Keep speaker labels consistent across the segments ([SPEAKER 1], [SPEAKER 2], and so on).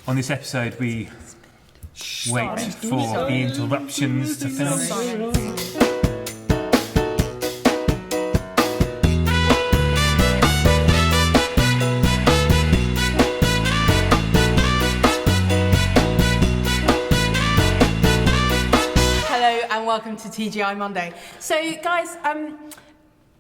[SPEAKER 1] On this episode, we wait for the interruptions to finish.
[SPEAKER 2] Hello and welcome to TGI Monday. So guys,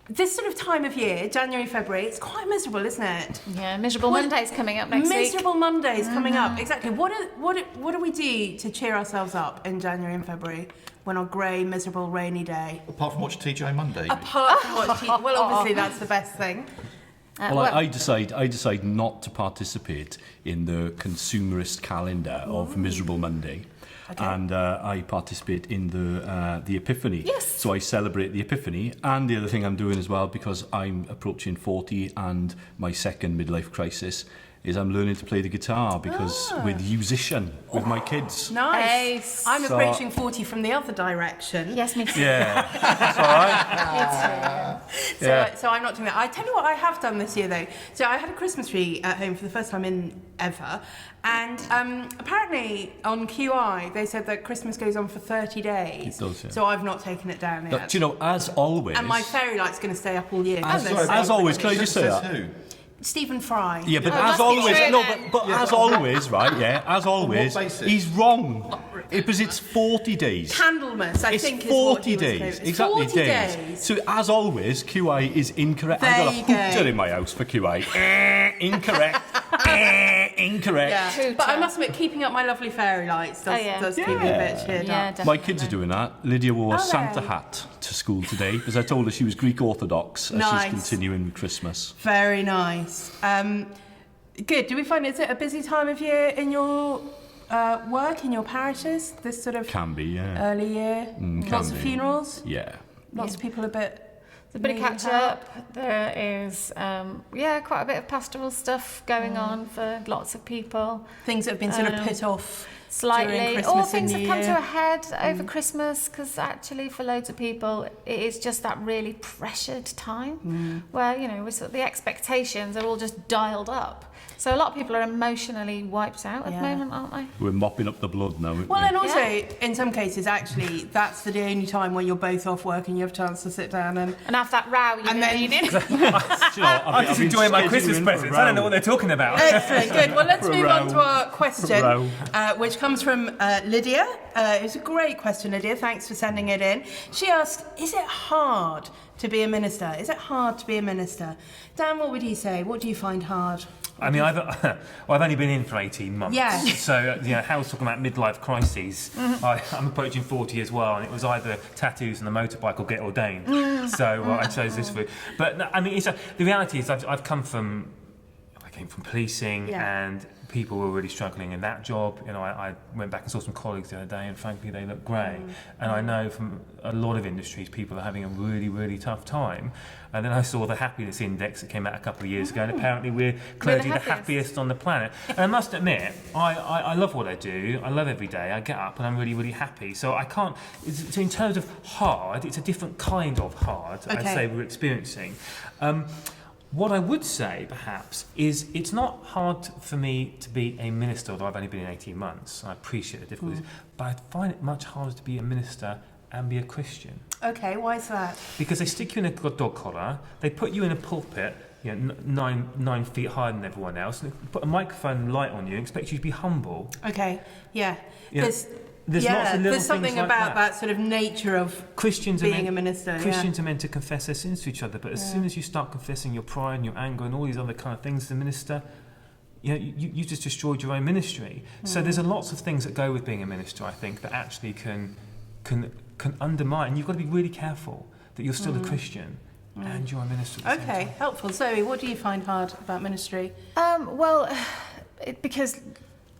[SPEAKER 2] this sort of time of year, January, February, it's quite miserable, isn't it?
[SPEAKER 3] Yeah, miserable Monday's coming up next week.
[SPEAKER 2] Miserable Monday's coming up, exactly. What do we do to cheer ourselves up in January and February when our grey, miserable, rainy day?
[SPEAKER 4] Apart from watch TGI Monday.
[SPEAKER 2] Apart from what well, obviously that's the best thing.
[SPEAKER 5] I decide not to participate in the consumerist calendar of Miserable Monday. Okay. And I participate in the Epiphany.
[SPEAKER 2] Yes.
[SPEAKER 5] So I celebrate the Epiphany. And the other thing I'm doing as well, because I'm approaching 40 and my second midlife crisis, is I'm learning to play the guitar because with musician with my kids.
[SPEAKER 2] Nice. I'm approaching 40 from the other direction.
[SPEAKER 3] Yes, me too.
[SPEAKER 5] Yeah, that's all right.
[SPEAKER 2] So I'm not doing that. I tell you what I have done this year though. So I had a Christmas tree at home for the first time in ever. And apparently on QI they said that Christmas goes on for 30 days.
[SPEAKER 5] It does, yeah.
[SPEAKER 2] So I've not taken it down yet.
[SPEAKER 5] Do you know, as always...
[SPEAKER 2] And my fairy light's going to stay up all year.
[SPEAKER 5] As always, can I just say that?
[SPEAKER 4] Who?
[SPEAKER 2] Stephen Fry.
[SPEAKER 5] Yeah, but as always, as always, right? Yeah, as always, he's wrong. Because it's 40 days.
[SPEAKER 2] Candlemas, I
[SPEAKER 5] it's
[SPEAKER 2] think,
[SPEAKER 5] 40
[SPEAKER 2] is what
[SPEAKER 5] days.
[SPEAKER 2] It's
[SPEAKER 5] exactly
[SPEAKER 2] 40 days.
[SPEAKER 5] So as always, QI is incorrect.
[SPEAKER 2] There
[SPEAKER 5] I've got a
[SPEAKER 2] you go.
[SPEAKER 5] hooter in my house for QI. Incorrect. Incorrect.
[SPEAKER 2] Yeah. But I must admit, keeping up my lovely fairy lights does keep me a bit cheered up.
[SPEAKER 5] My kids are doing that. Lydia wore a Santa hat to school today because I told her she was Greek Orthodox as she's continuing with Christmas.
[SPEAKER 2] Very nice. Good. Do we find is it a busy time of year in your work, in your parishes? This sort of
[SPEAKER 5] can be, yeah.
[SPEAKER 2] Early year. Lots of funerals.
[SPEAKER 5] Yeah.
[SPEAKER 2] Lots of people a bit.
[SPEAKER 3] There's a bit of catch up. There is, quite a bit of pastoral stuff going on for lots of people.
[SPEAKER 2] Things that have been sort of put off
[SPEAKER 3] slightly, or things have come to a head over Christmas, because actually for loads of people it is just that really pressured time where the expectations are all just dialed up. So a lot of people are emotionally wiped out at the moment, aren't they?
[SPEAKER 5] We're mopping up the blood now.
[SPEAKER 2] Well, and also in some cases, actually, that's the only time when you're both off work and you have a chance to sit down and
[SPEAKER 3] have that row you've been needing.
[SPEAKER 1] I'm just enjoying my Christmas presents. I don't know what they're talking about.
[SPEAKER 2] Excellent, good. Well, let's move on to our question, which comes from Lydia. It's a great question, Lydia. Thanks for sending it in. She asks, is it hard to be a minister? Is it hard to be a minister? Dan, what would you say? What do you find hard?
[SPEAKER 1] I mean, I've only been in for 18 months.
[SPEAKER 2] Yeah.
[SPEAKER 1] So, Hal's talking about midlife crises. I'm approaching 40 as well, and it was either tattoos and a motorbike or get ordained. So I chose this route. But no, I mean, the reality is I came from policing, and people were really struggling in that job. I went back and saw some colleagues the other day, and frankly, they look grey. And I know from a lot of industries, people are having a really, really tough time. And then I saw the happiness index that came out a couple of years ago, and apparently we're clearly the happiest on the planet. And I must admit, I love what I do. I love every day. I get up and I'm really, really happy. So I can't. So in terms of hard, it's a different kind of hard. I'd say we're experiencing. What I would say, perhaps, is it's not hard for me to be a minister, although I've only been in 18 months. I appreciate the difficulties, but I find it much harder to be a minister and be a Christian.
[SPEAKER 2] Okay, why is that?
[SPEAKER 1] Because they stick you in a dog collar, they put you in a pulpit, 9 feet higher than everyone else, and they put a microphone and light on you and expect you to be humble.
[SPEAKER 2] Okay, yeah.
[SPEAKER 1] There's lots of little
[SPEAKER 2] there's something
[SPEAKER 1] things like
[SPEAKER 2] about that sort of nature of being a minister.
[SPEAKER 1] Christians are meant to confess their sins to each other, but as soon as you start confessing your pride and your anger and all these other kind of things as a minister, you just destroyed your own ministry. So there's lots of things that go with being a minister, I think, that actually can undermine. And you've got to be really careful that you're still a Christian and you're a minister at the same time.
[SPEAKER 2] Helpful. Zoe, what do you find hard about ministry?
[SPEAKER 3] Because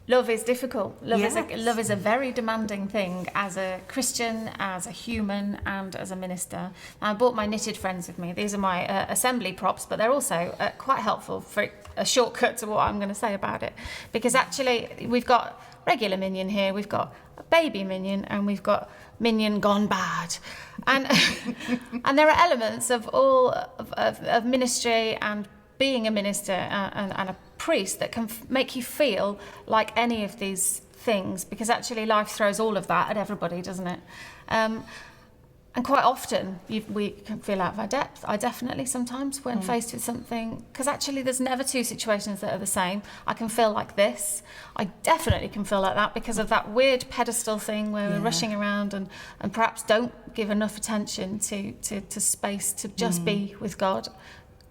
[SPEAKER 3] love is difficult. Love is a very demanding thing as a Christian, as a human, and as a minister. I brought my knitted friends with me. These are my assembly props, but they're also quite helpful for a shortcut to what I'm going to say about it. Because actually, we've got regular minion here, we've got a baby minion, and we've got minion gone bad. And and there are elements of all of ministry and being a minister and a priest that can make you feel like any of these things, because actually life throws all of that at everybody, doesn't it? And quite often we can feel out of our depth. I definitely sometimes, when faced with something, because actually there's never two situations that are the same. I can feel like this. I definitely can feel like that because of that weird pedestal thing where we're rushing around and perhaps don't give enough attention to space to just be with God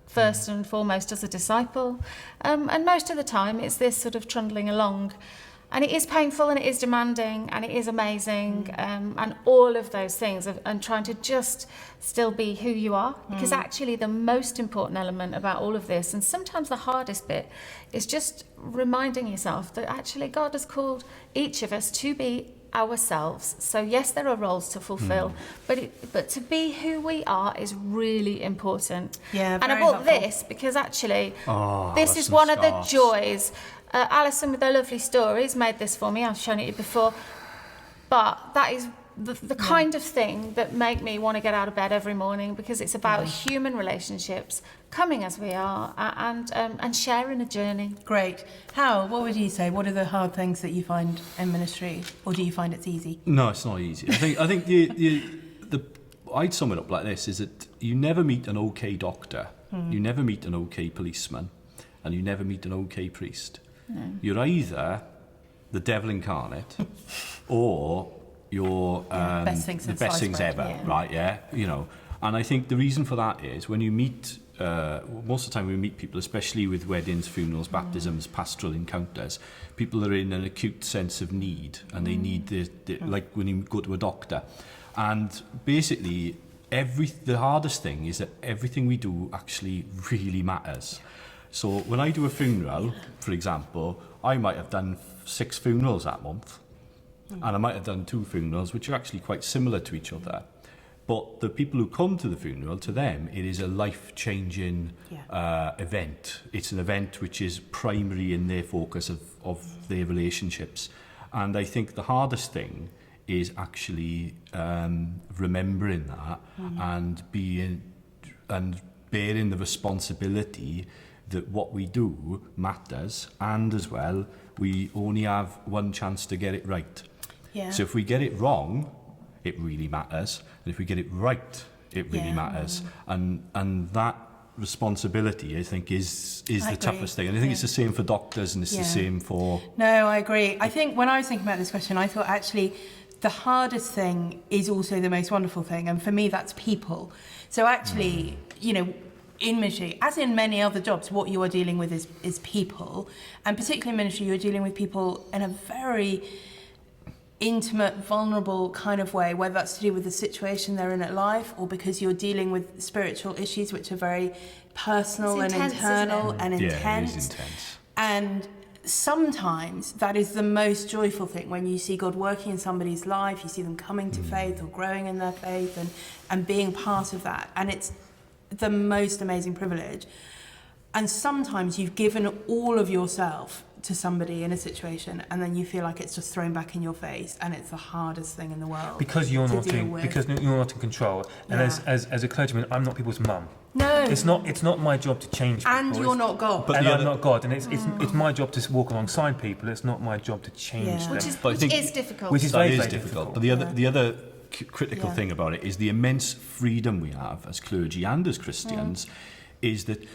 [SPEAKER 3] first and foremost as a disciple. And most of the time it's this sort of trundling along. And it is painful and it is demanding and it is amazing and all of those things and trying to just still be who you are. Because actually the most important element about all of this, and sometimes the hardest bit, is just reminding yourself that actually God has called each of us to be ourselves. So yes, there are roles to fulfill, but to be who we are is really important.
[SPEAKER 2] Yeah,
[SPEAKER 3] and I bought this because actually this is one of the joys. Alison, with her lovely stories, made this for me. I've shown it to you before. But that is the kind of thing that make me want to get out of bed every morning, because it's about human relationships, coming as we are, and sharing a journey.
[SPEAKER 2] Great. Hal, what would you say? What are the hard things that you find in ministry, or do you find it's easy?
[SPEAKER 5] No, it's not easy. I think I'd sum it up like this: is that you never meet an okay doctor, you never meet an okay policeman, and you never meet an okay priest. No. You're either the devil incarnate, or you're
[SPEAKER 2] best
[SPEAKER 5] the best things ever, right? Yeah, you know. And I think the reason for that is when you meet, most of the time we meet people, especially with weddings, funerals, baptisms, pastoral encounters, people are in an acute sense of need, and they need like when you go to a doctor. And basically, the hardest thing is that everything we do actually really matters. So when I do a funeral, for example, I might have done 6 funerals that month, and I might have done 2 funerals, which are actually quite similar to each other. But the people who come to the funeral, to them, it is a life-changing event. It's an event which is primary in their focus of their relationships. And I think the hardest thing is actually remembering that and bearing the responsibility that what we do matters, and as well, we only have one chance to get it right. Yeah. So if we get it wrong, it really matters, and if we get it right, it really matters. And that responsibility, I think, is the toughest thing. And I think it's the same for doctors, and it's the same for...
[SPEAKER 2] No, I agree. I think when I was thinking about this question, I thought actually the hardest thing is also the most wonderful thing, and for me that's people. So actually, you know, in ministry, as in many other jobs, what you are dealing with is people. And particularly in ministry, you're dealing with people in a very intimate, vulnerable kind of way, whether that's to do with the situation they're in at life, or because you're dealing with spiritual issues which are very personal and internal and intense.
[SPEAKER 5] It is intense.
[SPEAKER 2] And sometimes that is the most joyful thing, when you see God working in somebody's life, you see them coming to faith or growing in their faith and being part of that. And it's the most amazing privilege. And sometimes you've given all of yourself to somebody in a situation, and then you feel like it's just thrown back in your face, and it's the hardest thing in the world.
[SPEAKER 1] Because you're not in control. And as a clergyman, I'm not people's mum.
[SPEAKER 2] No,
[SPEAKER 1] it's not my job to change people.
[SPEAKER 2] And you're not God.
[SPEAKER 1] And I'm not God. And it's my job to walk alongside people. It's not my job to change them.
[SPEAKER 3] Which is difficult.
[SPEAKER 1] Which is very difficult.
[SPEAKER 5] But the other critical thing about it is the immense freedom we have as clergy and as Christians is that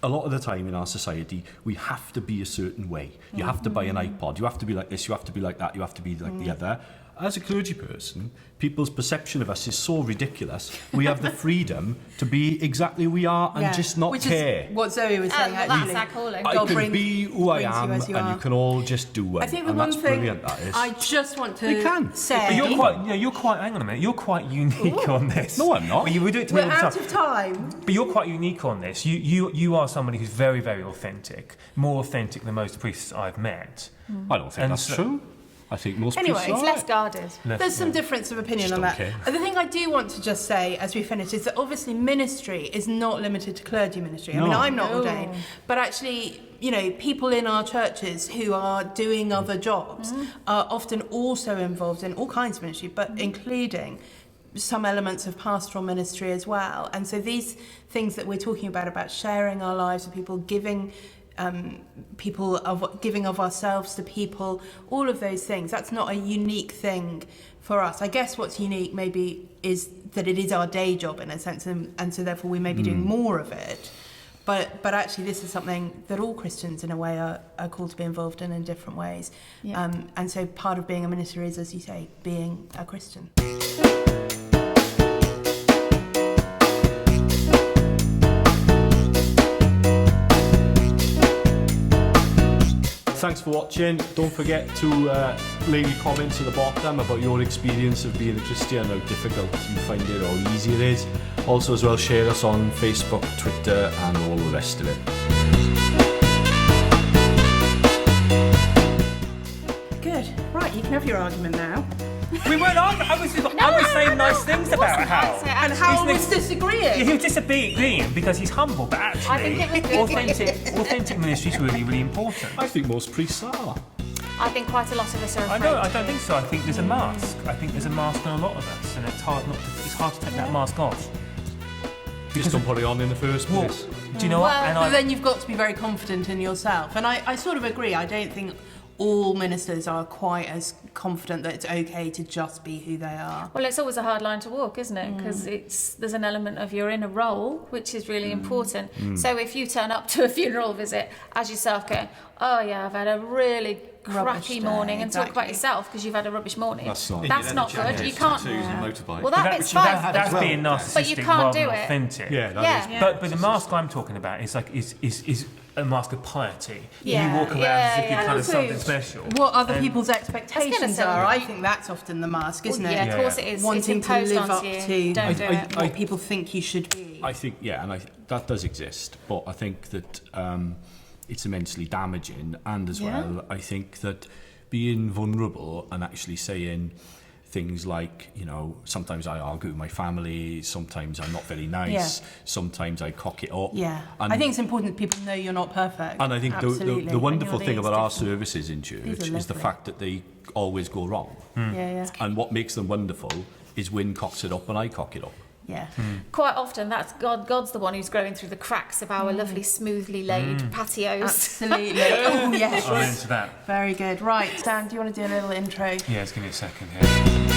[SPEAKER 5] a lot of the time in our society we have to be a certain way. You have to buy an iPod, you have to be like this, you have to be like that, you have to be like the other. As a clergy person, people's perception of us is so ridiculous. We have the freedom to be exactly who we are and just not care.
[SPEAKER 2] Is what Zoe was saying, actually.
[SPEAKER 3] That's our calling.
[SPEAKER 5] I can be who I am, and you can all just do it.
[SPEAKER 2] I think the
[SPEAKER 5] and
[SPEAKER 2] one
[SPEAKER 5] that's
[SPEAKER 2] thing
[SPEAKER 5] brilliant, that is.
[SPEAKER 2] I just want to say...
[SPEAKER 1] But you're quite, hang on a minute, you're quite unique on this.
[SPEAKER 5] No, I'm not.
[SPEAKER 1] Well, you do it to me all
[SPEAKER 2] We're
[SPEAKER 1] the
[SPEAKER 2] out of time.
[SPEAKER 1] But you're quite unique on this. You are somebody who's very, very authentic, more authentic than most priests I've met.
[SPEAKER 5] I don't think that's true. I think most people
[SPEAKER 3] it's less guarded.
[SPEAKER 2] There's some difference of opinion on that. The thing I do want to just say as we finish is that obviously ministry is not limited to clergy ministry. I mean, I'm not ordained, but actually, you know, people in our churches who are doing other jobs are often also involved in all kinds of ministry, but including some elements of pastoral ministry as well. And so these things that we're talking about sharing our lives with people, giving people of giving of ourselves to people, all of those things. That's not a unique thing for us. I guess what's unique maybe is that it is our day job in a sense, and so therefore we may be doing more of it. But actually this is something that all Christians in a way are called to be involved in different ways.
[SPEAKER 3] Yeah.
[SPEAKER 2] And so part of being a minister is, as you say, being a Christian.
[SPEAKER 5] Thanks for watching. Don't forget to leave your comments at the bottom about your experience of being a Christian, how difficult you find it or easy it is. Also as well, share us on Facebook, Twitter and all the rest of it.
[SPEAKER 2] Good. Right, you can have your argument now.
[SPEAKER 1] We weren't arguing. I was saying nice things about Hal.
[SPEAKER 2] And Hal was disagreeing.
[SPEAKER 1] He was disagreeing because he's humble, but actually,
[SPEAKER 3] I think it was good.
[SPEAKER 1] authentic ministry is really, really important.
[SPEAKER 5] I think most priests are.
[SPEAKER 3] I think quite a lot of us are afraid.
[SPEAKER 1] I don't think so. I think there's a mask. I think there's a mask on a lot of us, and it's hard to take that mask off.
[SPEAKER 5] Just don't put it on in the first place.
[SPEAKER 1] Do you know what?
[SPEAKER 2] But then you've got to be very confident in yourself. And I sort of agree. I don't think all ministers are quite as confident that it's okay to just be who they are.
[SPEAKER 3] Well, it's always a hard line to walk, isn't it? Because there's an element of you're in a role, which is really important. So if you turn up to a funeral visit as yourself going, oh yeah, I've had a really crappy morning, and talk about yourself because you've had a rubbish morning. That's not good. You can't. Well, that's fine.
[SPEAKER 1] That's being narcissistic,
[SPEAKER 3] but you can't
[SPEAKER 1] rather
[SPEAKER 3] do
[SPEAKER 1] than
[SPEAKER 3] it.
[SPEAKER 1] authentic.
[SPEAKER 3] Yeah.
[SPEAKER 1] But the mask I'm talking about is a mask of piety.
[SPEAKER 3] Yeah.
[SPEAKER 1] You walk around as if you're kind of something special.
[SPEAKER 2] What other people's expectations are, I
[SPEAKER 3] think
[SPEAKER 2] think that's often the mask, isn't it?
[SPEAKER 3] Yeah, of course it is.
[SPEAKER 2] Wanting
[SPEAKER 3] it's
[SPEAKER 2] to
[SPEAKER 3] imposed
[SPEAKER 2] live up
[SPEAKER 3] onto you.
[SPEAKER 2] to
[SPEAKER 3] Don't do it.
[SPEAKER 2] what people think you should be.
[SPEAKER 5] I think, that does exist, but I think that it's immensely damaging, and as well, I think that being vulnerable and actually saying things like, sometimes I argue with my family, sometimes I'm not very nice, sometimes I cock it up.
[SPEAKER 2] Yeah,
[SPEAKER 5] and
[SPEAKER 2] I think it's important that people know you're not perfect.
[SPEAKER 5] And I think the wonderful thing about our services in church is the
[SPEAKER 2] lovely.
[SPEAKER 5] fact that they always go wrong.
[SPEAKER 2] Yeah.
[SPEAKER 5] And what makes them wonderful is Wynne cocks it up and I cock it up.
[SPEAKER 2] Yeah.
[SPEAKER 3] Quite often, that's God's the one who's growing through the cracks of our lovely, smoothly laid patios.
[SPEAKER 2] Absolutely. Oh, yes.
[SPEAKER 1] I'm into that.
[SPEAKER 2] Very good. Right, Dan, do you want to do a little intro?
[SPEAKER 1] Yeah, just give me a second here.